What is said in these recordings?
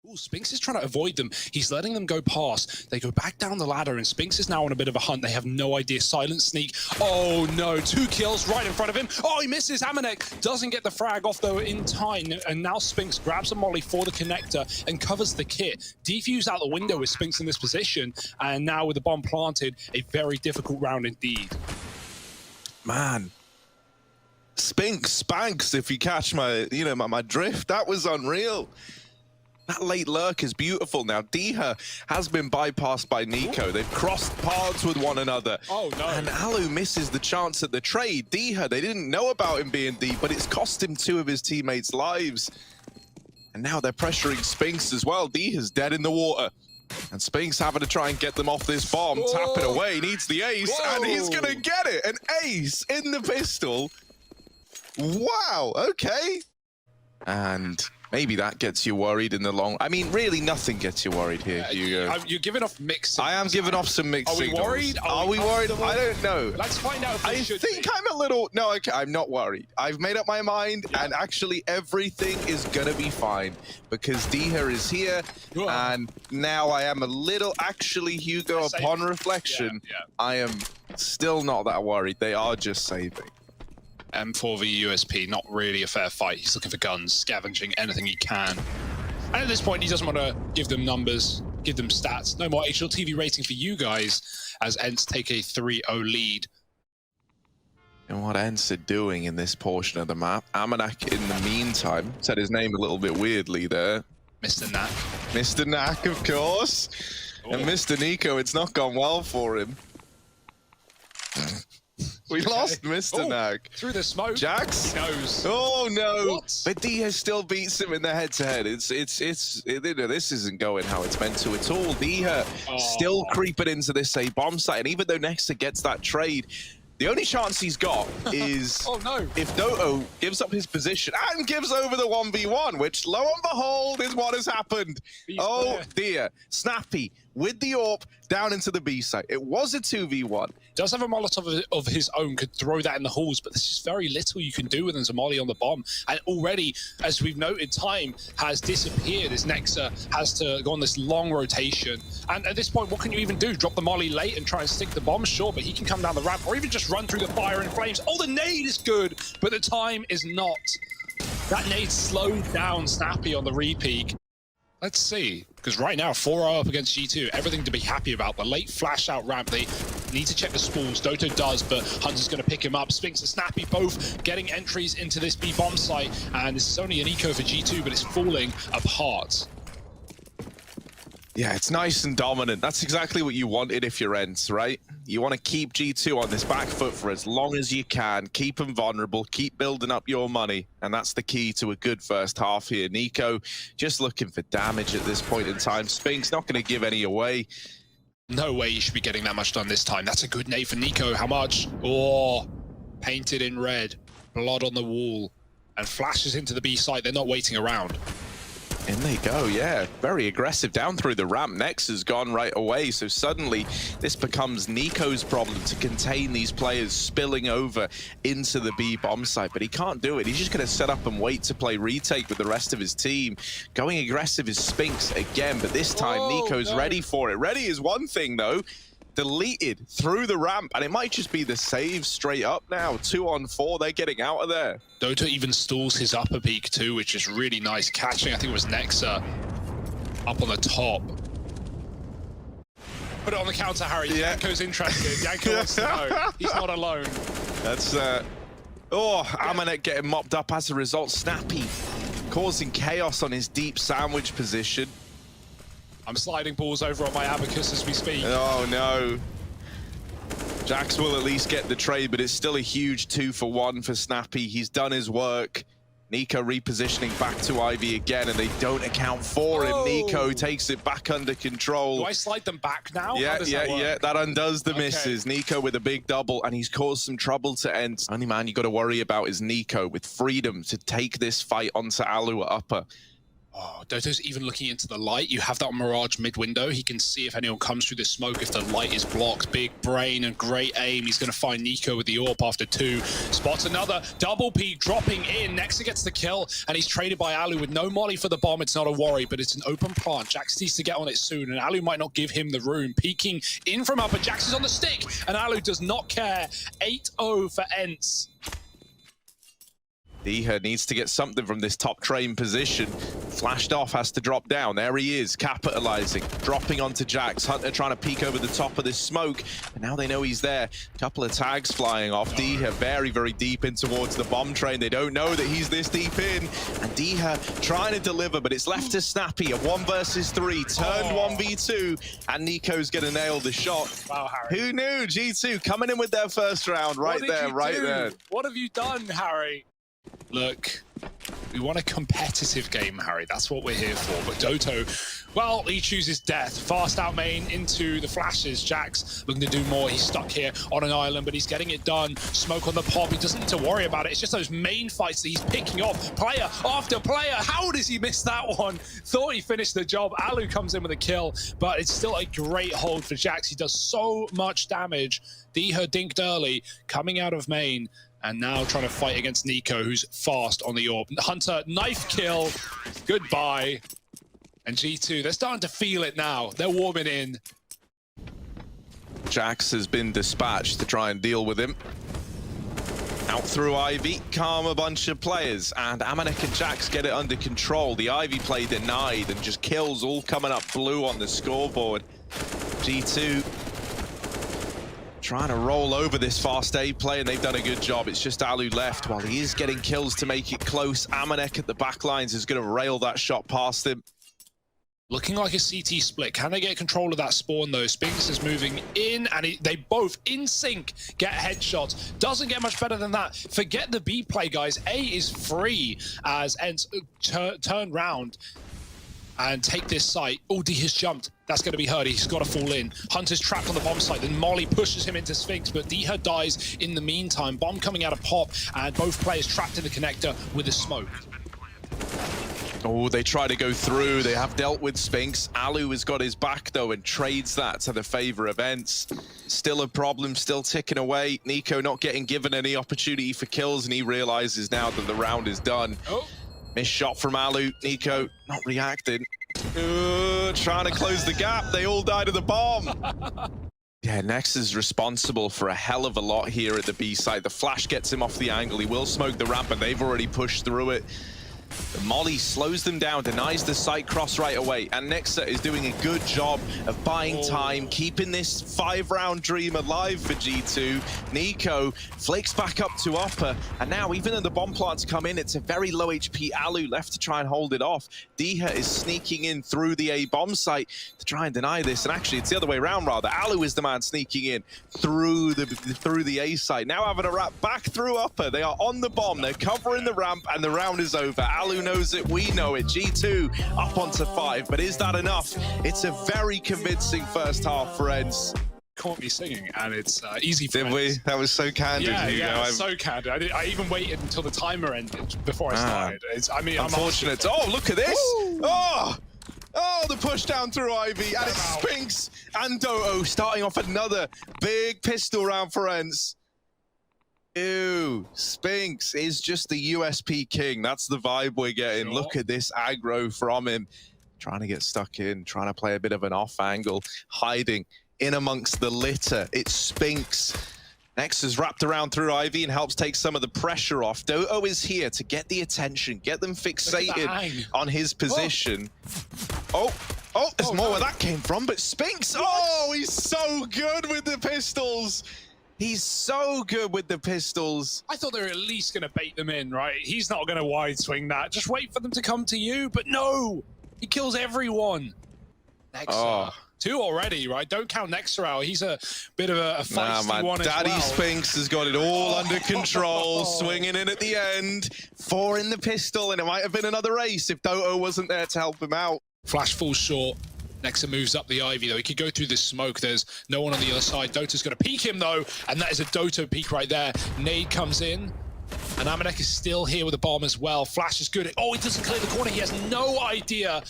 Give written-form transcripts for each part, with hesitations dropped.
Ooh, Spinks is trying to avoid them. He's letting them go past. They go back down the ladder, and Spinks is now on a bit of a hunt. They have no idea. Silent sneak. Oh no, 2 kills right in front of him. Oh, he misses. Amanek doesn't get the frag off though in time. And now Spinks grabs a molly for the connector and covers the kit. Defuse out the window with Spinks in this position. And now with the bomb planted, a very difficult round indeed. Man. Spanks, if you catch my, my drift. That was unreal. That late lurk is beautiful. Now, Diha has been bypassed by Nico. They've crossed paths with one another. Oh, no. And Alu misses the chance at the trade. Diha, they didn't know about him being deep, but it's cost him 2 of his teammates' lives. And now they're pressuring Spinks as well. Diha's dead in the water. And Spinks having to try and get them off this bomb. Whoa. Tap it away, needs the ace, Whoa. And he's gonna get it. An ace in the pistol. Wow, okay. And maybe that gets you worried in the long... I mean, really nothing gets you worried here, Hugo. You're giving off mixed signals. I am giving off some mixed signals. Are we worried? Are we worried? I don't know. Let's find out if we should I think I'm a little... No, okay, I'm not worried. I've made up my mind, and actually everything is going to be fine because Diha is here, and now I am a little... Actually, Hugo, upon reflection, I am still not that worried. They are just saving. M4 v USP, not really a fair fight. He's looking for guns, scavenging anything he can. And at this point, he doesn't want to give them numbers, give them stats. No more HLTV rating for you guys as Ence take a 3-0 lead. And what Ence are doing in this portion of the map, Amanek in the meantime, said his name a little bit weirdly there. Mr. Knack. Mr. Knack, of course. And Mr. Nico, it's not gone well for him. We lost Mr. Knack. Through the smoke. Jax? He knows. Oh no. What? But Diha still beats him in the head-to-head. This isn't going how it's meant to at all. Diha still creeping into this A bomb site. And even though Nexa gets that trade, the only chance he's got is if Doto gives up his position and gives over the 1v1, which lo and behold is what has happened. Dear. Snappy with the AWP down into the B site. It was a 2v1. Does have a Molotov of his own, could throw that in the halls, but there's just very little you can do with him to molly on the bomb. And already, as we've noted, time has disappeared as Nexa has to go on this long rotation. And at this point, what can you even do? Drop the molly late and try and stick the bomb? Sure, but he can come down the ramp or even just run through the fire and flames. Oh, the nade is good, but the time is not. That nade slowed down Snappy on the repeak. Let's see, because right now, 4-0 up against G2, everything to be happy about. The late flash out ramp, they need to check the spools. Doto does, but Hunter's going to pick him up. Spinks and Snappy both getting entries into this B bomb site, and this is only an eco for G2, but it's falling apart. Yeah, it's nice and dominant. That's exactly what you wanted if you're Ence, right? You want to keep G2 on this back foot for as long as you can. Keep them vulnerable. Keep building up your money. And that's the key to a good first half here. Nico just looking for damage at this point in time. Spinks not going to give any away. No way you should be getting that much done this time. That's a good nade for Nico. How much? Oh, painted in red. Blood on the wall. And flashes into the B site. They're not waiting around. In they go, yeah. Very aggressive down through the ramp. Nex has gone right away, so suddenly this becomes Nico's problem to contain these players spilling over into the B bomb site, but he can't do it. He's just going to set up and wait to play retake with the rest of his team. Going aggressive is Spinks again, but this time Nico's ready for it. Ready is one thing, though. Deleted through the ramp, and it might just be the save straight up now. 2-on-4, they're getting out of there. Doto even stalls his upper peak too, which is really nice catching. I think it was Nexa up on the top. Put it on the counter, Harry. Yanko's interested. Yanko wants to know. He's not alone. That's Amanek getting mopped up as a result. Snappy causing chaos on his deep sandwich position. I'm sliding balls over on my abacus as we speak. Oh no. Jax will at least get the trade, but it's still a huge 2-for-1 for Snappy. He's done his work. Nico repositioning back to Ivy again, and they don't account for him. Nico takes it back under control. Do I slide them back now? Yeah, that undoes the misses. Nico with a big double, and he's caused some trouble to Ence. Only man you got to worry about is Nico with freedom to take this fight onto Alu at upper. Oh, Doto's even looking into the light. You have that Mirage mid-window. He can see if anyone comes through the smoke, if the light is blocked. Big brain and great aim. He's going to find Nico with the AWP after 2. Spots another double peek dropping in. Nexa gets the kill, and he's traded by Alu with no molly for the bomb. It's not a worry, but it's an open plant. Jax needs to get on it soon, and Alu might not give him the room. Peeking in from upper. Jax is on the stick, and Alu does not care. 8-0 for Ence. Diha needs to get something from this top train position. Flashed off, has to drop down. There he is, capitalizing, dropping onto Jax. Hunter trying to peek over the top of this smoke, and now they know he's there. Couple of tags flying off. Diha very, very deep in towards the bomb train. They don't know that he's this deep in, and Diha trying to deliver, but it's left to Snappy. A 1 versus 3, turned 1v2, and Nico's gonna nail the shot. Wow, Harry. Who knew? G2 coming in with their first round right there, right there. What have you done, Harry? Look, we want a competitive game, Harry. That's what we're here for. But Doto, well, he chooses death. Fast out main into the flashes. Jax looking to do more. He's stuck here on an island, but he's getting it done. Smoke on the pop. He doesn't need to worry about it. It's just those main fights that he's picking off. Player after player. How does he miss that one? Thought he finished the job. Alu comes in with a kill, but it's still a great hold for Jax. He does so much damage. Diha dinked early, coming out of main. And now trying to fight against Nico, who's fast on the AWP. Hunter, knife kill, goodbye. And G2, they're starting to feel it now. They're warming in. Jax has been dispatched to try and deal with him. Out through Ivy, calm a bunch of players, and Amanek and Jax get it under control. The Ivy play denied, and just kills all coming up blue on the scoreboard. G2 trying to roll over this fast A play, and they've done a good job. It's just Alu left while he is getting kills to make it close. Amanek at the back lines is going to rail that shot past him. Looking like a CT split. Can they get control of that spawn though? Spinks is moving in, and they both in sync get headshots. Doesn't get much better than that. Forget the B play, guys. A is free as Ence turn round and take this site. Oh, D has jumped. That's going to be hurt. He's got to fall in. Hunter's trapped on the bomb site. Then Molly pushes him into Sphinx, but Diha dies in the meantime. Bomb coming out of pop, and both players trapped in the connector with the smoke. Oh, they try to go through. They have dealt with Sphinx. Alu has got his back, though, and trades that to the favor of Ence. Still a problem, still ticking away. Nico not getting given any opportunity for kills, and he realizes now that the round is done. Oh. Missed shot from Alu. Nico not reacting. Trying to close the gap. They all died of the bomb. Yeah, Nex is responsible for a hell of a lot here at the B site. The flash gets him off the angle. He will smoke the ramp, and they've already pushed through it. The molly slows them down, denies the site cross right away, and Nexa is doing a good job of buying time, keeping this 5-round dream alive for G2. Nico flakes back up to upper, and now even though the bomb plants come in, it's a very low HP Alu left to try and hold it off. Diha is sneaking in through the A bomb site to try and deny this, and actually it's the other way around rather. Alu is the man sneaking in through the A site, now having a wrap back through upper. They are on the bomb, they're covering the ramp, and the round is over. Alu knows it, we know it. G2 up onto 5, but is that enough? It's a very convincing first half for Ence. Caught me singing, and it's easy for Did we? Ence. That was so candid. Yeah, so candid. I even waited until the timer ended before I started. I mean, unfortunate. Oh, look at this! Oh, the push down through Ivy, and it's Sphinx and Doto starting off another big pistol round for Ence. Ew, Sphinx is just the USP king. That's the vibe we're getting. Sure. Look at this aggro from him. Trying to get stuck in, trying to play a bit of an off angle, hiding in amongst the litter. It's Sphinx. Next is wrapped around through Ivy and helps take some of the pressure off. Doto is here to get the attention, get them fixated on his position. There's more where that came from, but Sphinx, he's so good with the pistols. He's so good with the pistols. I thought they were at least going to bait them in, right? He's not going to wide swing that. Just wait for them to come to you. But no, he kills everyone. Nexa. 2 already, right? Don't count Nexa out. He's a bit of a feisty one as well. Daddy Sphinx has got it all under control, swinging in at the end. 4 in the pistol, and it might have been another ace if Doto wasn't there to help him out. Flash falls short. Nexa moves up the Ivy, though. He could go through this smoke. There's no one on the other side. Doto's going to peek him, though, and that is a Doto peek right there. Nade comes in. And Amanek is still here with the bomb as well. Flash is good. Oh, he doesn't clear the corner. He has no idea.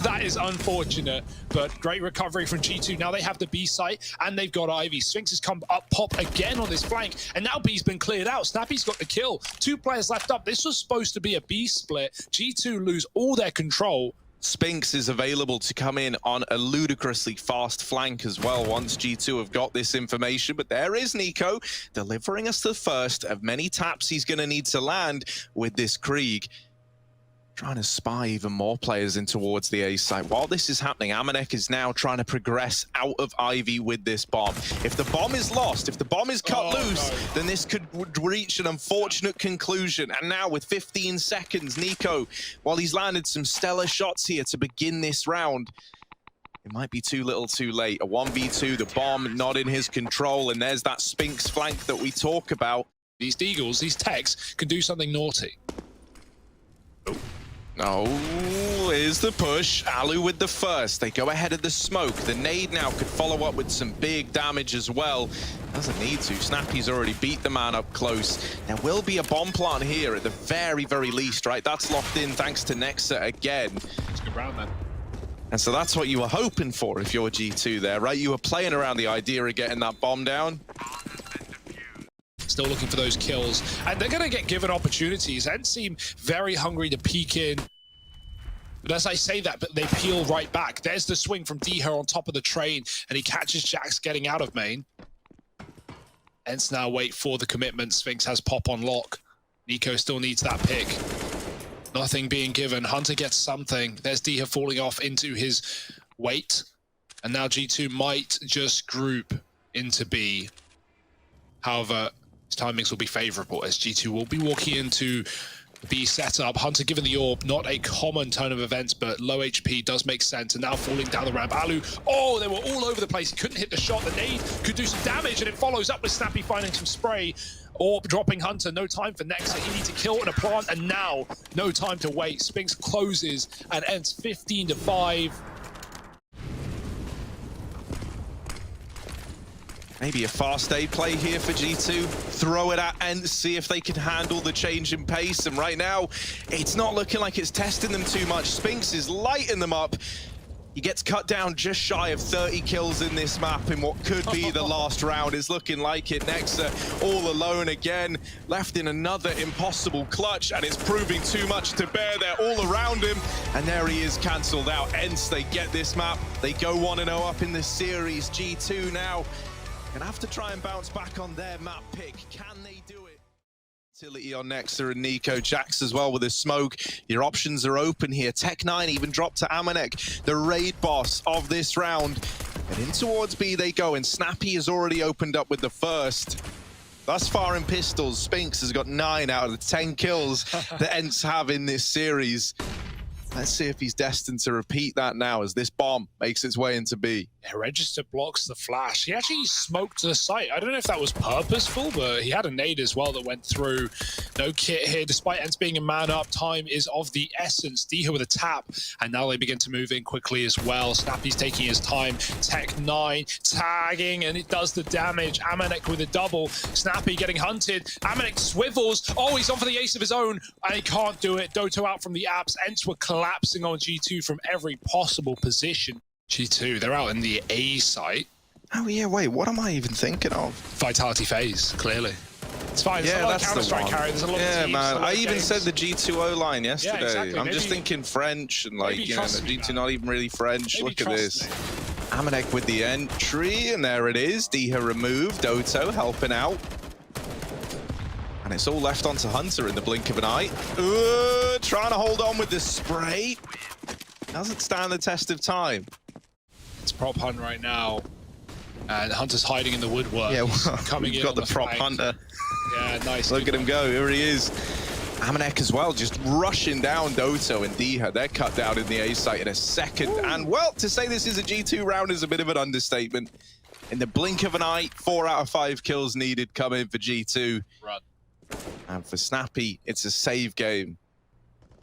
That is unfortunate, but great recovery from G2. Now they have the B site and they've got Ivy. Sphinx has come up pop again on this flank, and now B's been cleared out. Snappy's got the kill. 2 players left up. This was supposed to be a B split. G2 lose all their control. Sphinx is available to come in on a ludicrously fast flank as well once G2 have got this information. But there is Nico delivering us the first of many taps he's going to need to land with this Krieg. Trying to spy even more players in towards the A site. While this is happening, Amanek is now trying to progress out of Ivy with this bomb. If the bomb is lost, if the bomb is cut loose, then this could reach an unfortunate conclusion. And now with 15 seconds, Nico, while he's landed some stellar shots here to begin this round, it might be too little too late. A 1v2, the bomb not in his control, and there's that Sphinx flank that we talk about. These Deagles, these techs, can do something naughty. Oh, here's the push. Alu with the first. They go ahead of the smoke. The nade now could follow up with some big damage as well. Doesn't need to. Snappy's already beat the man up close. There will be a bomb plant here at the very, very least, right? That's locked in thanks to Nexa again. It's a good round then. And so that's what you were hoping for if you're G2 there, right? You were playing around the idea of getting that bomb down. Still looking for those kills, and they're going to get given opportunities. Ence seem very hungry to peek in. But as I say that, but they peel right back. There's the swing from Deha on top of the train, and he catches Jax getting out of main. Ence now wait for the commitment. Sphinx has pop on lock. Nico still needs that pick. Nothing being given. Hunter gets something. There's Deha falling off into his weight. And now G2 might just group into B. However, his timings will be favorable as G2 will be walking into B setup. Hunter given the orb, not a common turn of events, but low HP does make sense. And now falling down the ramp. Alu, oh, they were all over the place. He couldn't hit the shot. The nade could do some damage, and it follows up with Snappy finding some spray. Orb dropping Hunter, no time for Nexa. He needs to kill and a plant, and now no time to wait. Sphinx closes and ends 15-5. Maybe a fast A play here for G2. Throw it at Ence, see if they can handle the change in pace. And right now, it's not looking like it's testing them too much. Sphinx is lighting them up. He gets cut down just shy of 30 kills in this map in what could be the last round. It's looking like it. Nexa all alone again, left in another impossible clutch, and it's proving too much to bear. They're all around him, and there he is, cancelled out. Ence, they get this map. They go 1-0 up in the series. G2 now gonna have to try and bounce back on their map pick. Can they do it? Utility on Nexa and Nico. Jax as well with his smoke. Your options are open here. Tech9 even dropped to Amanek, the raid boss of this round. And in towards B they go, and Snappy has already opened up with the first. Thus far in pistols, Sphinx has got 9 out of the 10 kills that Ence have in this series. Let's see if he's destined to repeat that now as this bomb makes its way into B. Yeah, Register blocks the flash. He actually smoked the site. I don't know if that was purposeful, but he had a nade as well that went through. No kit here, despite Ence being a man up. Time is of the essence. Deha with a tap, and now they begin to move in quickly as well. Snappy's taking his time. Tech9 tagging, and it does the damage. Amanek with a double. Snappy getting hunted. Amanek swivels. Oh, he's on for the ace of his own, and he can't do it. Doto out from the apps. Ence were collapsing on G2 from every possible position. G2, they're out in the A site. Oh yeah, wait, what am I even thinking of? Vitality phase, clearly. It's fine, yeah, there's a lot of Counter-Strike carry, there's a lot of teams, man, I even games. said the G2O line yesterday. Yeah, exactly. I'm just thinking French, and like, you know, the G2 not even really French. Maybe look at this. Amanek with the entry, and there it is. Deha removed, Doto helping out. And it's all left onto Hunter in the blink of an eye. Trying to hold on with the spray. Doesn't stand the test of time. It's prop hunt right now, and Hunter's hiding in the woodwork. Yeah, well, coming we've in got the prop flank. hunter. Yeah, nice. Look at him go, here he is. Amanek as well, just rushing down Doto and Deha. They're cut down in the A site in a second. Ooh. And well, to say this is a G2 round is a bit of an understatement. In the blink of an eye, 4 out of 5 kills needed come in for G2. Run. And for Snappy, it's a save game.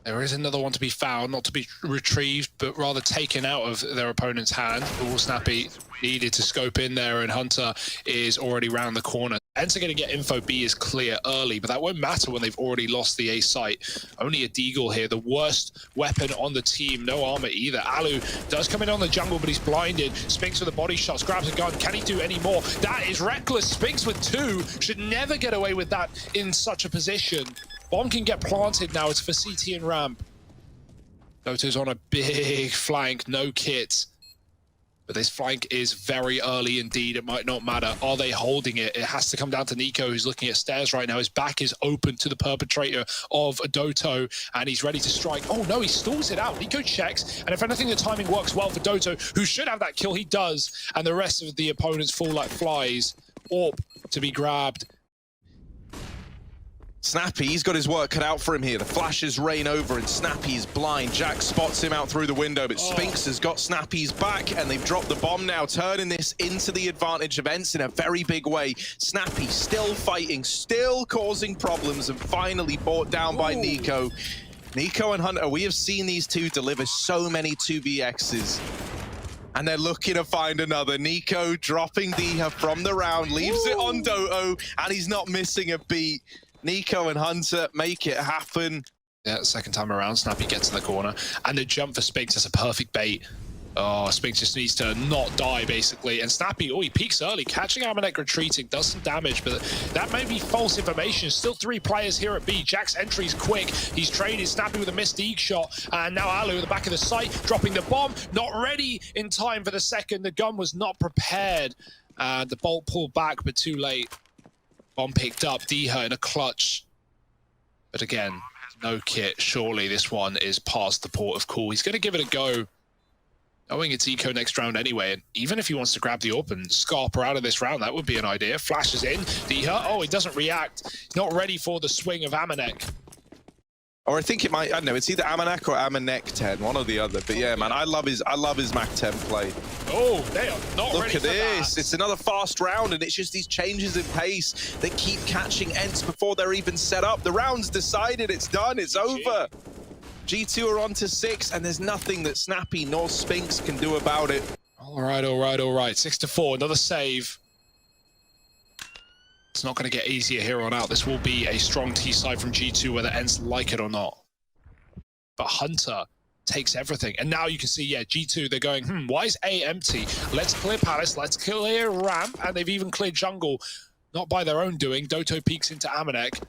There is another one to be found, not to be retrieved, but rather taken out of their opponent's hand. All Snappy needed to scope in there, and Hunter is already round the corner. Ence are going to get info B is clear early, but that won't matter when they've already lost the A site. Only a Deagle here, the worst weapon on the team. No armor either. Alu does come in on the jungle, but he's blinded. Spinks with the body shots, grabs a gun. Can he do any more? That is reckless. Spinks with 2. Should never get away with that in such a position. Bomb can get planted now. It's for CT and ramp. Doto's on a big flank, no kit. But this flank is very early indeed. It might not matter. Are they holding it? It has to come down to Nico, who's looking at stairs right now. His back is open to the perpetrator of Doto, and he's ready to strike. Oh no, he stalls it out. Nico checks, and if anything, the timing works well for Doto, who should have that kill. He does, and the rest of the opponents fall like flies. Orb to be grabbed. Snappy, he's got his work cut out for him here. The flashes rain over and Snappy's blind. Jack spots him out through the window, but Spinks has got Snappy's back and they've dropped the bomb now, turning this into the advantage of Ence in a very big way. Snappy still fighting, still causing problems, and finally brought down by Nico. Nico and Hunter, we have seen these two deliver so many 2vx's. And they're looking to find another. Nico dropping Diha from the round, leaves it on Doto, and he's not missing a beat. Nico and Hunter make it happen. Yeah, second time around, Snappy gets in the corner. And the jump for Spinks is a perfect bait. Oh, Spinks just needs to not die, basically. And Snappy, oh, he peeks early, catching Amanek retreating, does some damage, but that may be false information. Still 3 players here at B. Jack's entry's quick. He's traded Snappy with a missed Eeg shot. And now Alu at the back of the site, dropping the bomb. Not ready in time for the second. The gun was not prepared. The bolt pulled back, but too late. Bomb picked up, Diha in a clutch. But again, no kit. Surely this one is past the port of call. He's going to give it a go, knowing it's eco next round anyway. And even if he wants to grab the AWP and scarp her out of this round, that would be an idea. Flashes in, Diha. Oh, he doesn't react. He's not ready for the swing of Amanek. Or I think it might, I don't know, it's either Amanek or Amanek 10, one or the other. But yeah, man, I love his Mac 10 play. Oh, they are not Look ready at for this. that. It's another fast round, and it's just these changes in pace that keep catching Ence before they're even set up. The round's decided, it's done, it's over. G2 are on to 6, and there's nothing that Snappy nor Spinks can do about it. All right, all right, all right. 6-4, another save. It's not going to get easier here on out. This will be a strong T side from G2, whether Ence like it or not. But Hunter takes everything. And now you can see, yeah, G2, they're going, why is A empty? Let's clear Palace, let's clear ramp, and they've even cleared jungle. Not by their own doing. Doto peeks into Amanek.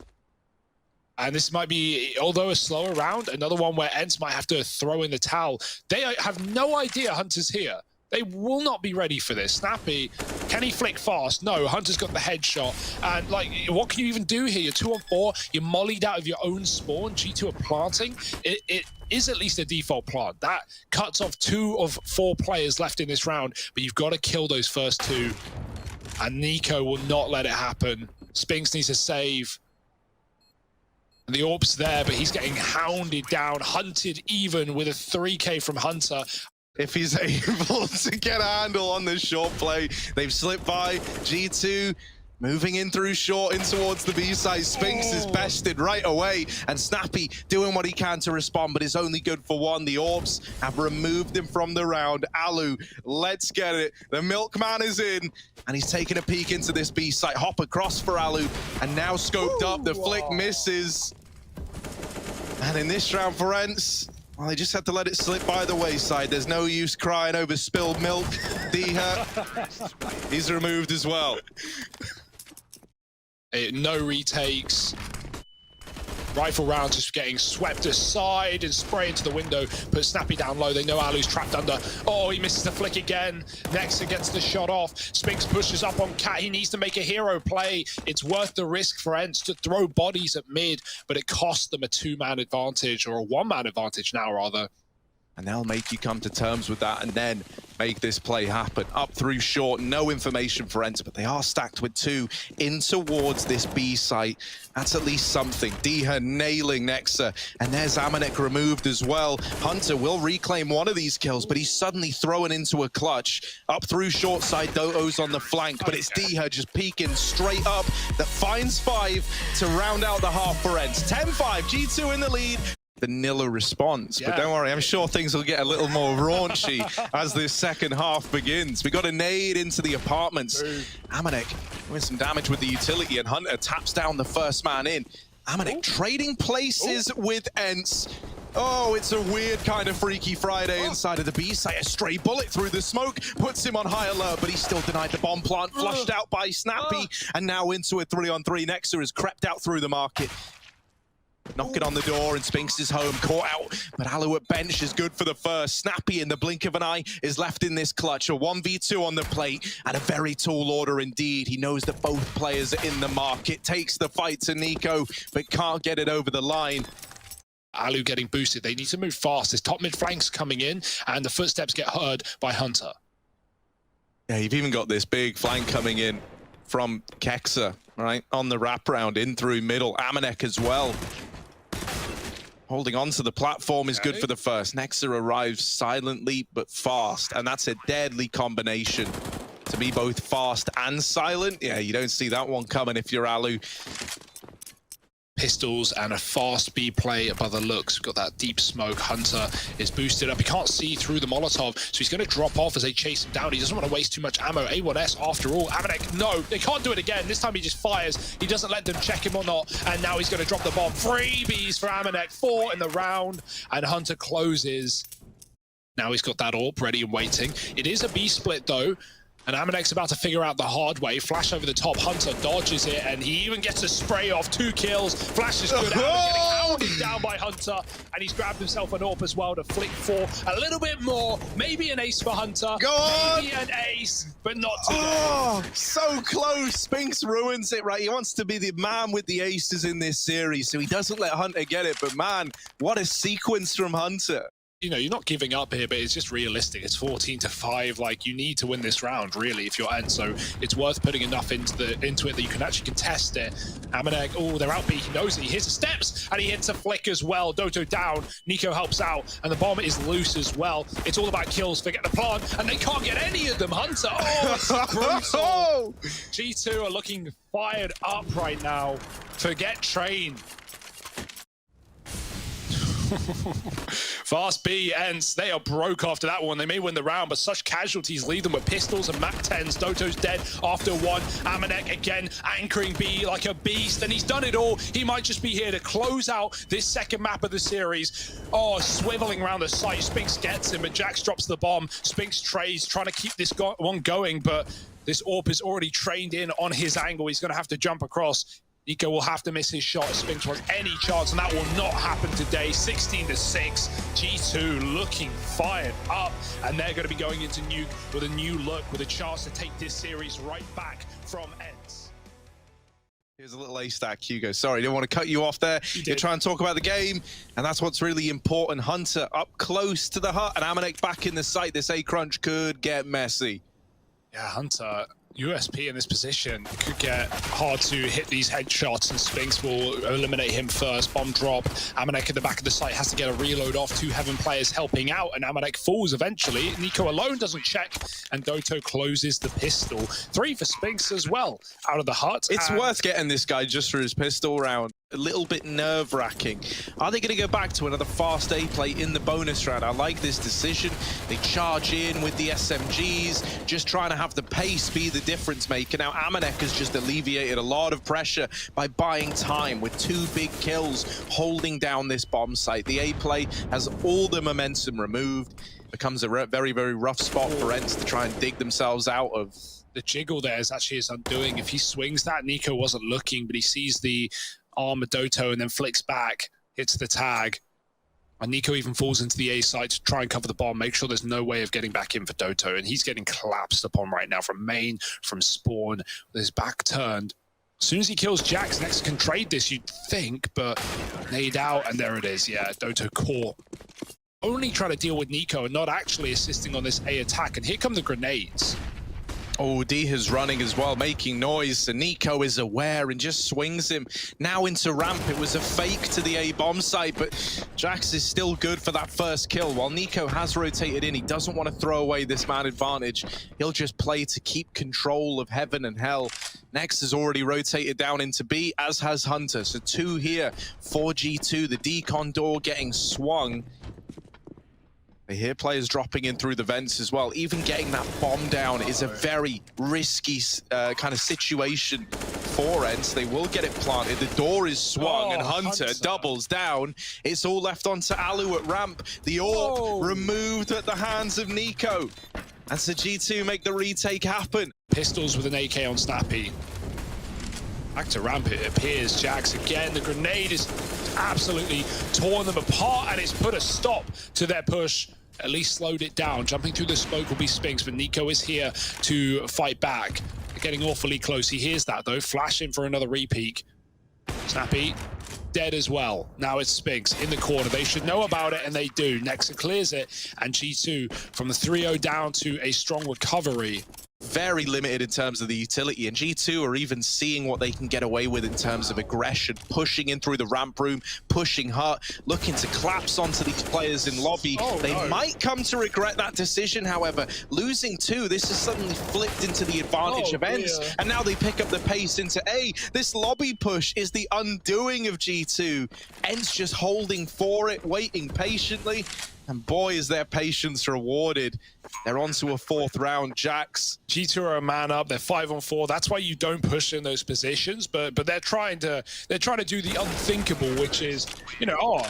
And this might be, although a slower round, another one where Ence might have to throw in the towel. They have no idea Hunter's here. They will not be ready for this. Snappy, can he flick fast? No, Hunter's got the headshot. And, like, what can you even do here? You're 2 on 4, you're mollied out of your own spawn. G2 are planting. It is at least a default plant. That cuts off 2 of 4 players left in this round, but you've got to kill those first 2. And Nico will not let it happen. Spinks needs to save. And the AWP's there, but he's getting hounded down, hunted even with a 3K from Hunter. If he's able to get a handle on this short play, they've slipped by. G2 moving in through short, in towards the B side. Spinks is bested right away, and Snappy doing what he can to respond, but it's only good for 1. The AWPs have removed him from the round. Alu, let's get it. The milkman is in, and he's taking a peek into this B site. Hop across for Alu, and now scoped up. The flick misses. And in this round for Ence, well, they just had to let it slip by the wayside. There's no use crying over spilled milk. Diha, he's removed as well. No retakes. Rifle rounds just getting swept aside and spray into the window. Put Snappy down low. They know Alu's trapped under. Oh, he misses the flick again. Nexa gets the shot off. Spinks pushes up on Cat. He needs to make a hero play. It's worth the risk for Ence to throw bodies at mid, but it costs them a 2-man advantage, or a 1-man advantage now, rather. And they'll make you come to terms with that and then make this play happen. Up through short, no information for Ence, but they are stacked with 2 in towards this B site. That's at least something. Diha nailing Nexa, and there's Amanek removed as well. Hunter will reclaim 1 of these kills, but he's suddenly thrown into a clutch. Up through short side, Doto's on the flank, but it's Diha just peeking straight up that finds 5 to round out the half for Ence. 10-5, G2 in the lead. vanilla response. Yeah. But don't worry, I'm sure things will get a little more raunchy as this second half begins. We got a nade into the apartments. Amanek doing some damage with the utility, and Hunter taps down the first man in. Amanek trading places with Ence. Oh, it's a weird kind of Freaky Friday inside of the B site. A stray bullet through the smoke puts him on high alert, but he's still denied the bomb plant. Flushed out by Snappy, and now into a 3-on-3. Nexa has crept out through the market. Knocking on the door, and Spinks is home, caught out. But Alu at bench is good for the first. Snappy, in the blink of an eye, is left in this clutch. A 1v2 on the plate, and a very tall order indeed. He knows that both players are in the market. Takes the fight to Nico, but can't get it over the line. Alu getting boosted. They need to move fast. His top mid flank's coming in, and the footsteps get heard by Hunter. Yeah, you've even got this big flank coming in from Kexa, right? On the wraparound, in through middle. Amanek as well. Holding on to the platform is good for the first. Nexa arrives silently but fast, and that's a deadly combination. To be both fast and silent, yeah, you don't see that one coming if you're Alu. Pistols and a fast B play by the looks. We've got that deep smoke. Hunter is boosted up. He can't see through the Molotov, so he's going to drop off as they chase him down. He doesn't want to waste too much ammo. A1S after all. Amanek, no, they can't do it again. This time he just fires. He doesn't let them check him or not, and now he's going to drop the bomb. Freebies for Amanek. 4 in the round, and Hunter closes. Now he's got that AWP ready and waiting. It is a B split though. And Amanek's about to figure out the hard way. Flash over the top. Hunter dodges it, and he even gets a spray off. 2 kills. Flash is good. Amanek getting hounded down by Hunter, and he's grabbed himself an AWP as well to flick for a little bit more. Maybe an ace for Hunter. Go on! Maybe an ace, but not today. Oh, so close. Spinks ruins it, right? He wants to be the man with the aces in this series, so he doesn't let Hunter get it. But man, what a sequence from Hunter. You know, you're not giving up here, but it's just realistic. It's 14-5. Like, you need to win this round, really, if you're Ence. So it's worth putting enough into it that you can actually contest it. Amanek, oh, they're out B. He knows it. He hits the steps, and he hits a flick as well. Doto down. Nico helps out, and the bomb is loose as well. It's all about kills. Forget the plant, and they can't get any of them. Hunter, oh, it's brutal. G2 are looking fired up right now. Forget Train. Fast B, Ence, they are broke after that one. They may win the round, but such casualties leave them with pistols and MAC-10s. Doto's dead after 1. Amanek again anchoring B like a beast, and he's done it all. He might just be here to close out this second map of the series. Oh, swiveling around the site. Spinks gets him, but Jax drops the bomb. Spinks trays, trying to keep this one going, but this AWP is already trained in on his angle. He's going to have to jump across. Nico will have to miss his shot if Spinks wants any chance, and that will not happen today. 16-6, G2 looking fired up, and they're going to be going into Nuke with a new look, with a chance to take this series right back from Ence. Here's a little A-stack, Csgo. Sorry, didn't want to cut you off there. You're trying to talk about the game, and that's what's really important. Hunter up close to the hut, and Amanek back in the site. This A-crunch could get messy. Yeah, Hunter, USP in this position could get hard to hit these headshots, and Spinks will eliminate him first. Bomb drop. Amanek at the back of the site has to get a reload off. 2 Heaven players helping out, and Amanek falls eventually. Nico alone doesn't check, and Doto closes the pistol. 3 for Spinks as well out of the hut. It's worth getting this guy just for his pistol round. A little bit nerve-wracking. Are they going to go back to another fast A play in the bonus round? I like this decision. They charge in with the SMGs, just trying to have the pace be the difference maker. Now, Amanek has just alleviated a lot of pressure by buying time with 2 big kills, holding down this bomb site. The A play has all the momentum removed. Becomes a very, very rough spot for Ence to try and dig themselves out of. The jiggle there is actually his undoing. If he swings that, Nico wasn't looking, but he sees the arm of Doto and then flicks back, hits the tag. And Nico even falls into the A site to try and cover the bomb, make sure there's no way of getting back in for Doto. And he's getting collapsed upon right now from main, from spawn, with his back turned. As soon as he kills Jax, Next can trade this, you'd think, but nade out, and there it is. Yeah, Doto caught. Only trying to deal with Nico and not actually assisting on this A attack. And here come the grenades. Oh, Diha's running as well, making noise. And Nico is aware and just swings him. Now into ramp. It was a fake to the A bomb site, but Jax is still good for that first kill. While Nico has rotated in, he doesn't want to throw away this man advantage. He'll just play to keep control of heaven and hell. Next has already rotated down into B, as has Hunter. So 2 here for G2. The decon door getting swung. They hear players dropping in through the vents as well. Even getting that bomb down is a very risky kind of situation for Ence. They will get it planted. The door is swung and Hunter doubles down. It's all left onto Alu at ramp. The AWP removed at the hands of Nico. And so G2 make the retake happen. Pistols with an AK on Snappy. Back to ramp, it appears. Jax again. The grenade is absolutely torn them apart, and it's put a stop to their push. At least slowed it down. Jumping through the smoke will be Spinks, but Nico is here to fight back. They're getting awfully close. He hears that though. Flashing for another repeat. Snappy dead as well. Now it's Spinks in the corner. They should know about it, and they do. Nexa clears it, and G2 from the 3-0 down to a strong recovery. Very limited in terms of the utility, and G2 are even seeing what they can get away with in terms of aggression, pushing in through the ramp room, pushing hard, looking to collapse onto these players in lobby. They might come to regret that decision, however. Losing 2, this has suddenly flipped into the advantage of Ence, and now they pick up the pace into A. This lobby push is the undoing of G2. Ence just holding for it, waiting patiently. And boy, is their patience rewarded. They're on to a 4th round. Jax. G2 are a man up. They're 5-on-4. That's why you don't push in those positions. But they're trying to do the unthinkable, which is, you know,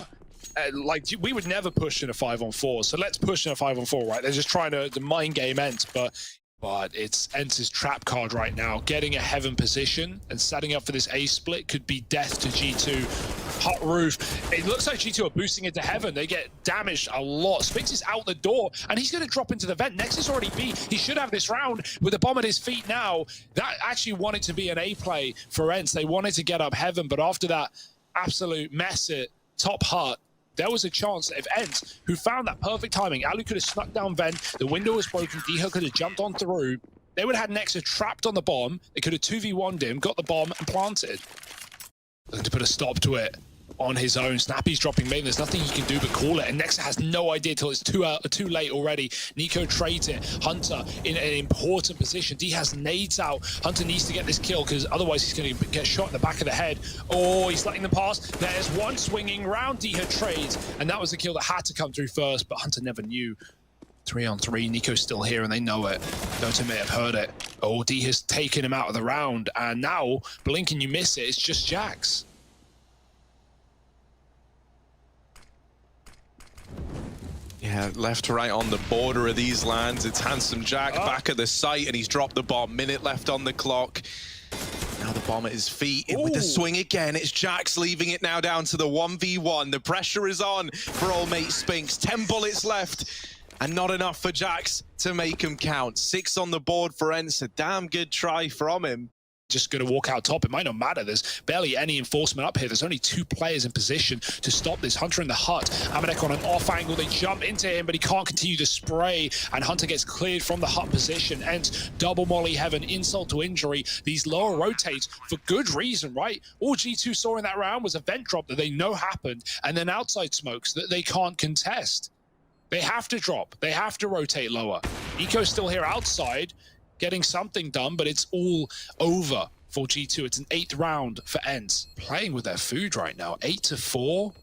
like we would never push in a 5-on-4. So let's push in a 5-on-4, right? They're just trying to mind game Ence, but it's Ence's trap card right now. Getting a heaven position and setting up for this A split could be death to G2. Hot roof. It looks like G2 are boosting into heaven. They get damaged a lot. Spinks is out the door, and he's going to drop into the vent. Next is already B. He should have this round with the bomb at his feet now. That actually wanted to be an A play for Ence. They wanted to get up heaven, but after that absolute mess at top hut, there was a chance that if Ence, who found that perfect timing, Alu could have snuck down vent, the window was broken, Diha could have jumped on through, they would have had Nexa trapped on the bomb, they could have 2v1'd him, got the bomb, and planted. Looking to put a stop to it on his own. Snappy's dropping main, there's nothing he can do but call it, and Nexa has no idea till it's too late already. Nico trades it. Hunter in an important position. D has nades out. Hunter needs to get this kill, because otherwise he's going to get shot in the back of the head. Oh, he's letting them pass. There's one swinging round. D had trades, and that was the kill that had to come through first, but Hunter never knew. 3-on-3, Nico's still here, and they know it. Dota may have heard it. Oh, D has taken him out of the round, and now, blink and you miss it, it's just Jax. Yeah, left to right on the border of these lands. It's Handsome Jack back at the site, and he's dropped the bomb. Minute left on the clock. Now the bomb at his feet. With the swing again. It's Jax leaving it now down to the 1v1. The pressure is on for old mate Spinks. 10 bullets left, and not enough for Jax to make him count. 6 on the board for Ence. A damn good try from him. Just going to walk out top. It might not matter. There's barely any enforcement up here. There's only 2 players in position to stop this. Hunter in the hut. Amadek on an off angle. They jump into him, but he can't continue to spray. And Hunter gets cleared from the hut position. And double molly heaven, insult to injury. These lower rotates for good reason, right? All G2 saw in that round was a vent drop that they know happened, and then outside smokes that they can't contest. They have to drop. They have to rotate lower. Nico's still here outside, getting something done, but it's all over for G2. It's an 8th round for Ence. Playing with their food right now. 8-4.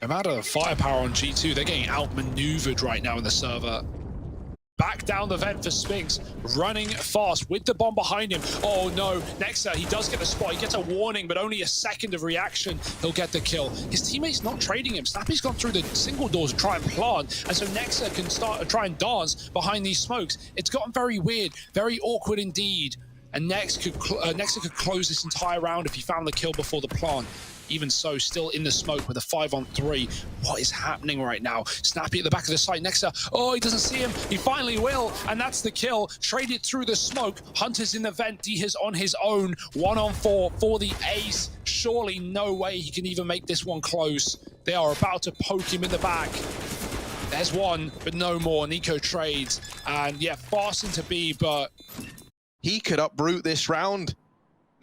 No matter the firepower on G2, they're getting outmaneuvered right now in the server. Back down the vent for Spinks, running fast with the bomb behind him. Oh no, Nexa, he does get the spot. He gets a warning, but only a second of reaction. He'll get the kill. His teammate's not trading him. Snappy's gone through the single doors to try and plant, and so Nexa can start to try and dance behind these smokes. It's gotten very weird, very awkward indeed. And Nexa could close this entire round if he found the kill before the plant. Even so, still in the smoke with a 5-on-3. What is happening right now? Snappy at the back of the site. Nexa, oh, he doesn't see him. He finally will, and that's the kill. Traded through the smoke. Hunter's in the vent. Diha's on his own. 1-on-4 for the ace. Surely no way he can even make this one close. They are about to poke him in the back. There's one, but no more. Nico trades, and yeah, fast into B, but he could uproot this round.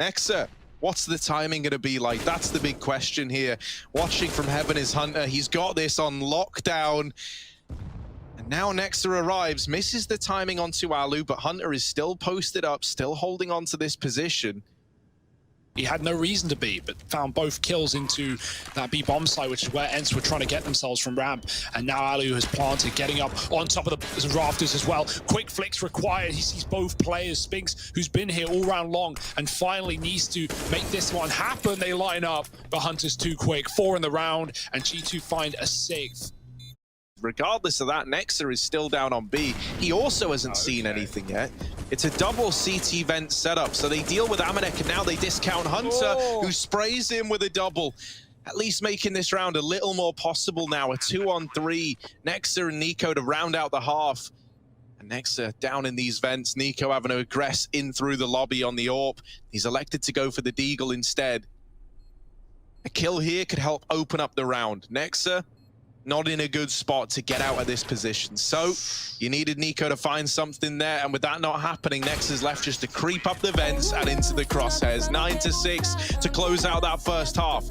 Nexa, what's the timing going to be like? That's the big question here. Watching from heaven is Hunter. He's got this on lockdown. And Now Nexa arrives, misses the timing onto Alu, but Hunter is still posted up, still holding on to this position. He had no reason to be, but found both kills into that B bomb site, which is where Ence were trying to get themselves from ramp. And now Alu has planted, getting up on top of the rafters as well. Quick flicks required. He sees both players. Spinks, who's been here all round long and finally needs to make this one happen. They line up, but Hunter's too quick. 4 in the round, and G2 find a 6th. Regardless of that, Nexa is still down on B. He also hasn't seen anything yet. It's a double CT vent setup, so they deal with Amanek, and now they discount Hunter, who sprays him with a double. At least making this round a little more possible now. A 2-on-3. Nexa and Nico to round out the half. And Nexa down in these vents. Nico having to aggress in through the lobby on the AWP. He's elected to go for the Deagle instead. A kill here could help open up the round. Nexa not in a good spot to get out of this position. So you needed Nico to find something there, and with that not happening, Nexa's left just to creep up the vents and into the crosshairs. 9-6 to close out that first half.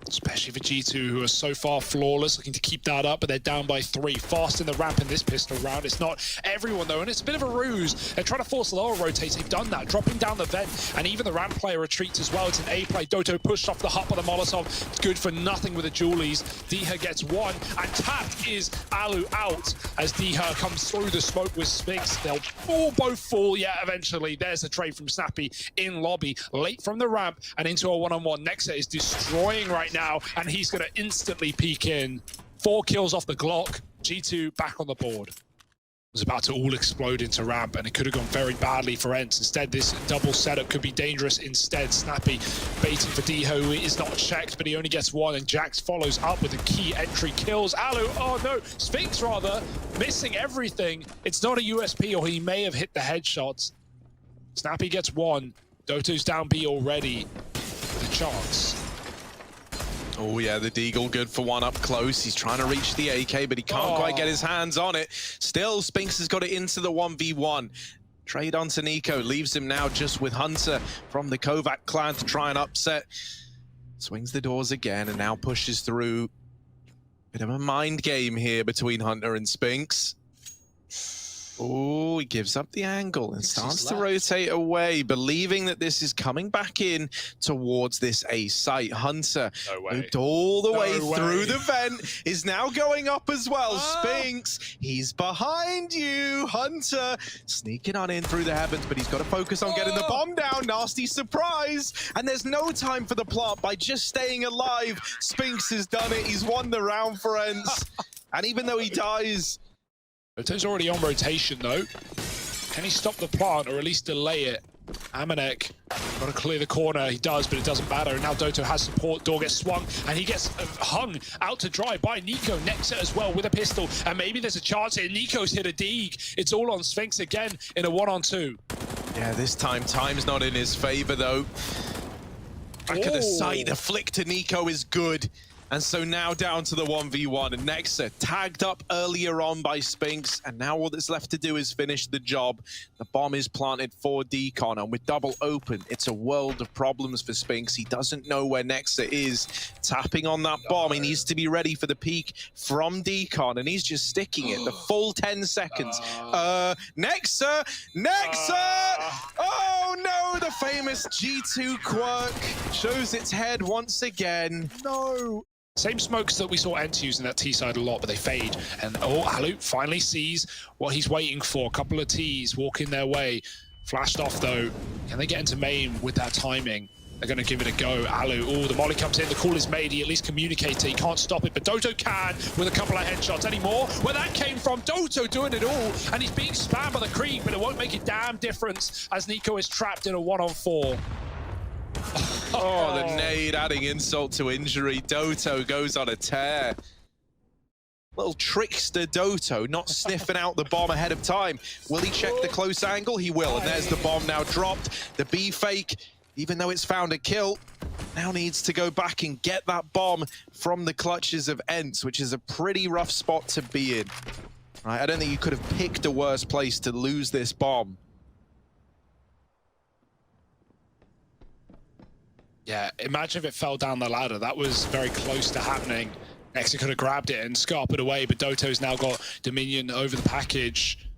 Especially for G2, who are so far flawless, looking to keep that up, but they're down by 3. Fast in the ramp in this pistol round. It's not everyone, though, and it's a bit of a ruse. They're trying to force lower rotates. They've done that, dropping down the vent, and even the ramp player retreats as well. It's an A play. Doto pushed off the hut by the Molotov. It's good for nothing with the Julies. Diha gets 1, and tapped is Alu out as Diha comes through the smoke with Spinks. They'll all both fall. Yeah, eventually. There's a trade from Snappy in lobby, late from the ramp, and into a one-on-one. Nexa is destroying right now, and he's going to instantly peek in. 4 kills off the Glock. G2 back on the board. Was about to all explode into ramp, and it could have gone very badly for Ence. Instead, this double setup could be dangerous instead. Snappy baiting for Diho, who is not checked, but he only gets 1, and Jax follows up with a key entry. Kills Alu. Oh no, Spinks rather, missing everything. It's not a USP, or he may have hit the headshots. Snappy gets 1. Doto's down B already. The chance. Oh yeah, the Deagle good for 1 up close. He's trying to reach the AK, but he can't quite get his hands on it. Still, Spinks has got it into the 1v1. Trade onto Nico, leaves him now just with Hunter from the Kovac clan to try and upset. Swings the doors again and now pushes through. Bit of a mind game here between Hunter and Spinks. Oh, he gives up the angle and starts to rotate away, believing that this is coming back in towards this A site. Hunter, moved all the way through the vent, is now going up as well. Spinks, he's behind you. Hunter sneaking on in through the heavens, but he's got to focus on getting the bomb down. Nasty surprise. And there's no time for the plant. By just staying alive, Spinks has done it. He's won the round for Ence. And even though he dies, Doto's already on rotation, though. Can he stop the plant, or at least delay it? Amanek, got to clear the corner. He does, but it doesn't matter. And now Doto has support. Door gets swung, and he gets hung out to dry by Nico. Nexa as well with a pistol. And maybe there's a chance here. Nico's hit a Deeg. It's all on Spinks again in a 1-on-2. Yeah, this time, time's not in his favor, though. Back of the site, the flick to Nico is good. And so now down to the 1v1, and Nexa tagged up earlier on by Spinks, and now all that's left to do is finish the job. The bomb is planted for Decon, and with double open, it's a world of problems for Spinks. He doesn't know where Nexa is. Tapping on that bomb, he needs to be ready for the peek from Decon, and he's just sticking it the full 10 seconds. Nexa! Oh no, the famous G2 quirk shows its head once again. No. Same smokes that we saw Ence using that T side a lot, but they fade. And Alu finally sees what he's waiting for. A couple of Ts walking their way. Flashed off though. Can they get into main with that timing? They're going to give it a go. Alu, the molly comes in, the call is made. He at least communicates it. He can't stop it, but Doto can with a couple of headshots. Any more? Where that came from, Doto doing it all. And he's being spammed by the creep, but it won't make a damn difference as Nico is trapped in a 1-on-4. Oh, the nade adding insult to injury. Doto goes on a tear. Little trickster Doto, not sniffing out the bomb ahead of time. Will he check the close angle? He will, and there's the bomb now dropped. The B fake, even though it's found a kill, now needs to go back and get that bomb from the clutches of Ence, which is a pretty rough spot to be in. Right, I don't think you could have picked a worse place to lose this bomb. Yeah, imagine if it fell down the ladder. That was very close to happening. Nexa could have grabbed it and scarpered away, but Doto's now got dominion over the package.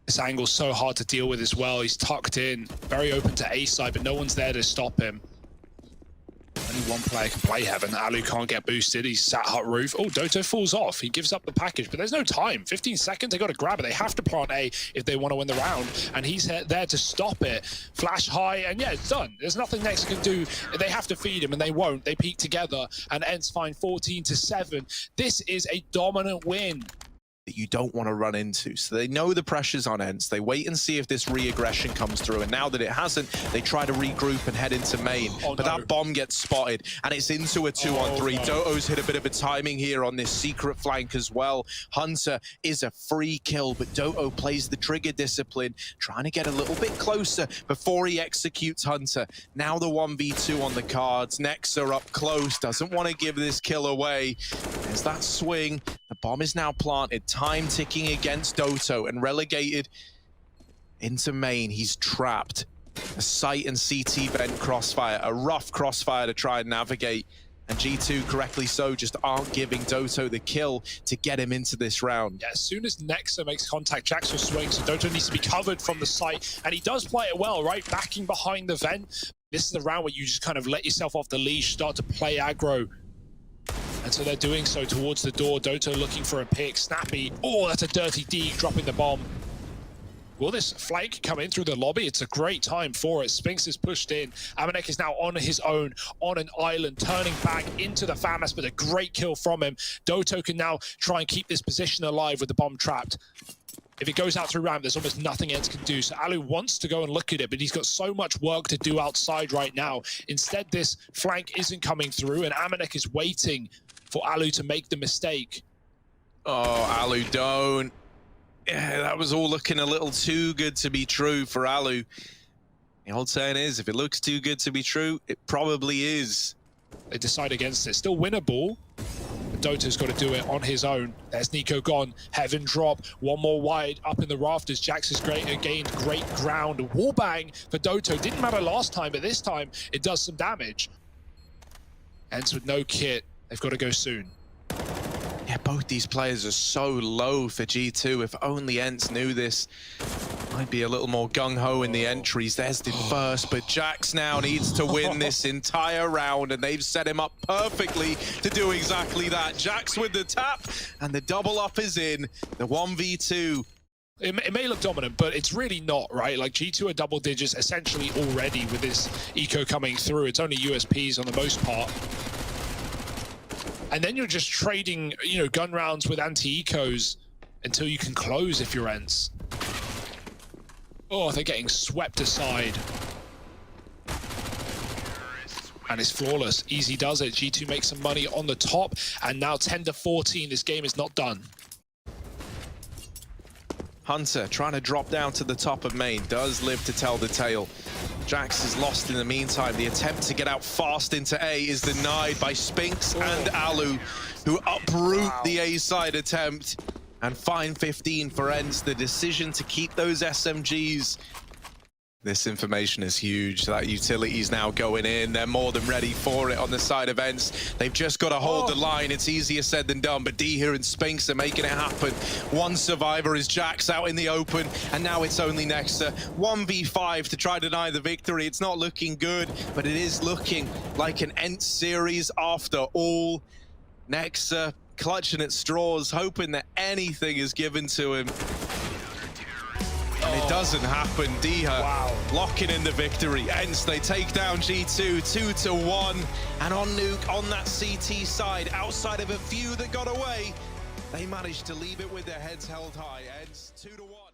This angle's so hard to deal with as well. He's tucked in, very open to A side, but no one's there to stop him. Only one player can play Heaven. Alu can't get boosted. He's sat hut roof. Oh, Doto falls off. He gives up the package, but there's no time. 15 seconds, they got to grab it. They have to plant A if they want to win the round, and he's there to stop it. Flash high, and yeah, it's done. There's nothing Nexa can do. They have to feed him, and they won't. They peak together, and Ence find 14-7. This is a dominant win that you don't want to run into. So they know the pressure's on Ence. They wait and see if this re-aggression comes through. And now that it hasn't, they try to regroup and head into main. But that bomb gets spotted and it's into a 2-on-3. No. Doto's hit a bit of a timing here on this secret flank as well. Hunter is a free kill, but Doto plays the trigger discipline, trying to get a little bit closer before he executes Hunter. Now the 1v2 on the cards. Nexa up close, doesn't want to give this kill away. There's that swing. The bomb is now planted. Time ticking against Doto and relegated into main. He's trapped. A sight and CT vent crossfire, a rough crossfire to try and navigate. And G2, correctly so, just aren't giving Doto the kill to get him into this round. Yeah, as soon as Nexa makes contact, Jax will swing, so Doto needs to be covered from the site. And he does play it well, right? Backing behind the vent. This is the round where you just kind of let yourself off the leash, start to play aggro. And so they're doing so towards the door. Doto looking for a pick. Snappy. Oh, that's a dirty D, dropping the bomb. Will this flank come in through the lobby? It's a great time for it. Spinks is pushed in. Amanek is now on his own, on an island, turning back into the FAMAS, but a great kill from him. Doto can now try and keep this position alive with the bomb trapped. If it goes out through ramp, there's almost nothing Ence can do. So Alu wants to go and look at it, but he's got so much work to do outside right now. Instead, this flank isn't coming through, and Amanek is waiting for Alu to make the mistake. Oh, Alu, don't. Yeah, that was all looking a little too good to be true for Alu. The old saying is, if it looks too good to be true, it probably is. They decide against it. Still winnable. Doto's got to do it on his own. There's Nico gone. Heaven drop. One more wide up in the rafters. Jax has gained great ground. Wallbang for Doto. Didn't matter last time, but this time it does some damage. Ence with no kit. They've got to go soon. Yeah, both these players are so low for G2. If only Ence knew this. Might be a little more gung-ho in the entries. There's the first, but Jax now needs to win this entire round, and they've set him up perfectly to do exactly that. Jax with the tap, and the double up is in. The 1v2. It may look dominant, but it's really not, right? Like, G2 are double digits essentially already with this eco coming through. It's only USPs on the most part. And then you're just trading, you know, gun rounds with anti-ecos until you can close if you're Ence. Oh, they're getting swept aside. And it's flawless. Easy does it. G2 makes some money on the top. And now 10-14. This game is not done. Hunter trying to drop down to the top of main. Does live to tell the tale. Jax is lost in the meantime. The attempt to get out fast into A is denied by Spinks and Alu, who uproot the A side attempt. And fine 15 for Ence. The decision to keep those SMGs. This information is huge. That utility's now going in. They're more than ready for it on the side of Ence. They've just got to hold the line. It's easier said than done, but D here and Spinks are making it happen. One survivor is Jax out in the open, and now it's only Nexa. 1v5 to try to deny the victory. It's not looking good, but it is looking like an Ence series after all. Nexa clutching at straws, hoping that anything is given to him. And it doesn't happen. Diha locking in the victory. Ence, they take down G2 2-1. And on Nuke, on that CT side, outside of a few that got away, they managed to leave it with their heads held high. Ence 2-1.